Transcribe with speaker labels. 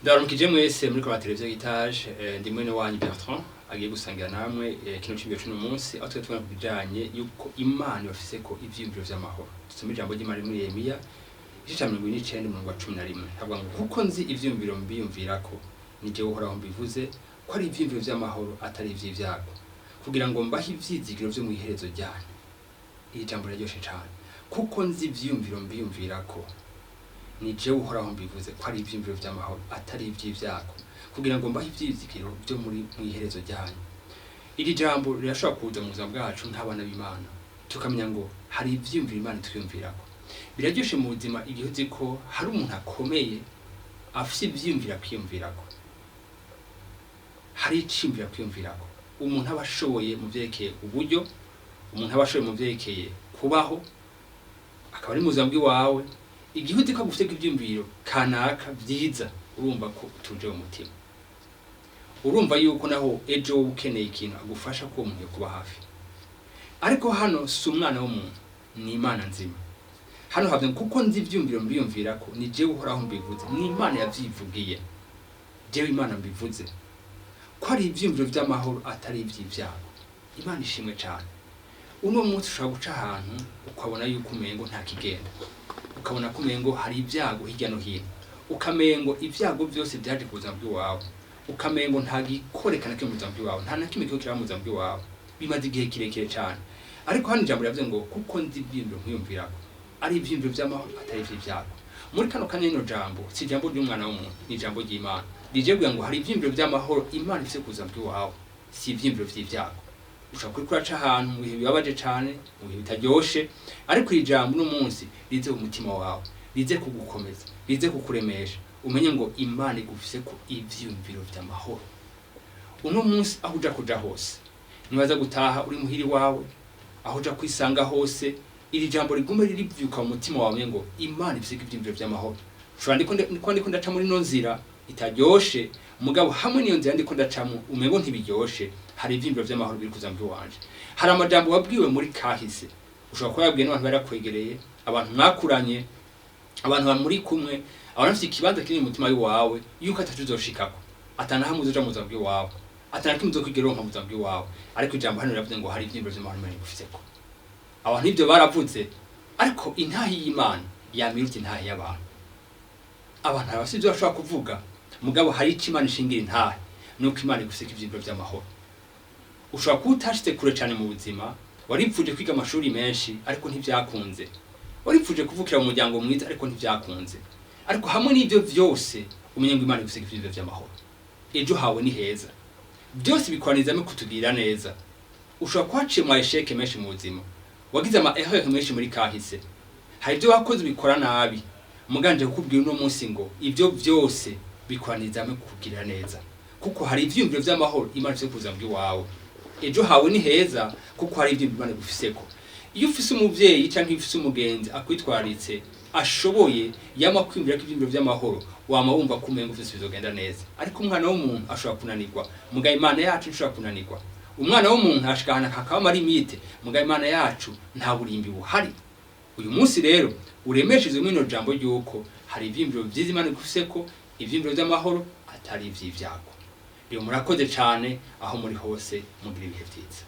Speaker 1: Ndaramukije mwese muri kwa televiziyo Gitage ndi mwene wanyu Bertran agiye gusangira namwe kino cy'ibyo cy'uno munsi aho twari kubijanye yuko Imana yafiseko ivyiyumviro vy'amahoro. Tusome ijambo ry'Imana muri Yeremiya igice 29:11 havuga ngo kuko nzi ivyiyumviro mbiyumvirako nije uhoraho mbivuze ko ari ivyiyumviro vy'amahoro atari ivy'ivyago kugira ngo mbahe ivyizigiro vyo mu iherezo ryanyu. Iri jambo ryaryoshe cyane kuko nzi ivyiyumviro mbiyumvirako nije uhoraho mbivuze ko ari ivyiyumviro vy'amahoro atari ivy'ivyago kugira ngo mbahe ivyizigiro byo muri mu iherezo ryanyu. Iri jambo rirashobora kuza mu buzima bwacu nk'abana b'Imana tukamenya ngo hari ivyiyumviro Imana twiyumvirako. Biraryoshe mu buzima igihe uzi ko hari umuntu akomeye afise ivyiyumviro kwiyumvirako, hari icimbira kwiyumvirako, umuntu abashoboye mu vyerekeye uburyo, umuntu abashoboye mu vyerekeye kubaho, akaba ari mu buzima bw'iwawe. Igihe uzi ko agufite ivyiyumviro kanaka vyiza, urumva ko utuje mu mutima, urumva yuko naho ejo ukeneye ikintu agufasha ko umuntu kuba hafi. Ariko hano si umwana w'umuntu, ni Imana nzima. Hano havye kuko nzi ivyiyumviro mbiyumvirako ni jewe uhoraho mbivuze, ni Imana yavyivugiye, jewe Imana mbivuze ko ari ivyiyumviro vy'amahoro atari ivy'ivyago. Imana ishimwe cyane. Uno munsi ushobora guca ahantu ukabona yuko umengo nta kigenda, ukabona ko umengo hari ibyago hirya no hino, ukamengo ibyago byose byaje kuza mu bwawe, ukamengo nta gikorekana ke mu buzima bwawe, nta na kimwe cyo kira mu buzima bwawe, bimaze igihe kirekire cyane. Ariko hano ijambo ryavuze ngo kuko nzi ivyiyumviro nkwiyumvirako ari ivyiyumviro vy'amahoro atari ivy'ivyago. Muri kano kanya ino jambo si jambo ry'umwana w'umuntu, ni jambo ry'Imana rije kugira ngo hari ivyiyumviro vy'amahoro Imana ifise kuza mu bwawe, si ivyiyumviro vy'ivyago. Ushobora kuri kuraca ahantu mu bihe bibabaje cyane, mu bihe bitaryoshe, ariko iri jambo no munsi rize mu mutima wawe, rize kugukomeza, rize kukuremesha, umenye ngo Imana igufiseko ivyiyumviro vy'amahoro. Uno munsi aho uja kuja hose, nibaza gutaha uri muhiri wawe, aho uja kwisanga hose, iri jambo rigume ririvyuka mu mutima wawe ngo Imana ifiseko ivyiyumviro vy'amahoro. Ushobora ndiko ndaca muri no nzira itaryoshe, mugabo hamwe niyo nzira ndiko ndacamo umengo ntibiryoshe, hari ivyiyumviro vy'amahoro biri kuza mu wanje. Hari amajambo wabwiwe muri kahise, ushobora kuba yabwiye n'abantu barakwegereye, abantu mwakuranye, abantu bamuri kumwe, abantu bafite ikibanza kiri mu mutima wawe yuko atacuzoshikako, atana hamwe uzoja mu buzima bwawe, atana kimwe uzokwigera mu buzima bwawe. Ariko ijambo hano riravuze ngo hari ivyiyumviro vy'amahoro Imana igufiseko. Abantu ivyo baravuze, ariko intahi y'Imana yamiruta intahi y'abantu. Abantu abasivyo bashobora kuvuga, mugabo hari ico Imana ishingira intahi, nuko Imana igufiseko ivyiyumviro vy'amahoro. Ushobora kuba utashitse kure cyane mu buzima, waripfuje kwiga amashuri menshi ariko ntivyakunze, waripfuje kuvukira mu muryango mwiza ariko ntivyakunze, ariko hamwe n'ivyo vyose umenye ngo Imana igufiseko ivyiyumviro vy'amahoro. Ejo hawe ni heza, byose bikwanizamo kutugira neza. Ushobora kuhaciye mu esheke menshi mu buzima, wagize ama erreur menshi muri kahise, hari ibyo wakoze bikora nabi, muganje kukubwira uno munsi ngo ivyo vyose bikwanizamo kukugira neza, kuko hari ivyiyumviro vy'amahoro Imana ifise kuza mu wawe. Ejo hawe ni heza kuko hari ibyo Imana igufiseko. Iyo ufise umuvyeyi canke ufise umugenzi akwitwaritse ashoboye yama kwimvira ko ivyiyumviro vy'amahoro, wama wumva ko umengo ufise bizogenda neza. Ariko umwana w'umuntu ashobora kunanirwa, muga Imana yacu ishobora kunanirwa. Umwana w'umuntu ashikana kakaba ari limite, muga Imana yacu nta burimbi buhari. Uyu munsi rero uremeshize mwino jambo ryuko hari ivyiyumviro vyiza Imana igufiseko, ivyiyumviro vy'amahoro atari ivy'ivyago. Iyo murakoze cyane aho muri hose mugira ibihe byiza.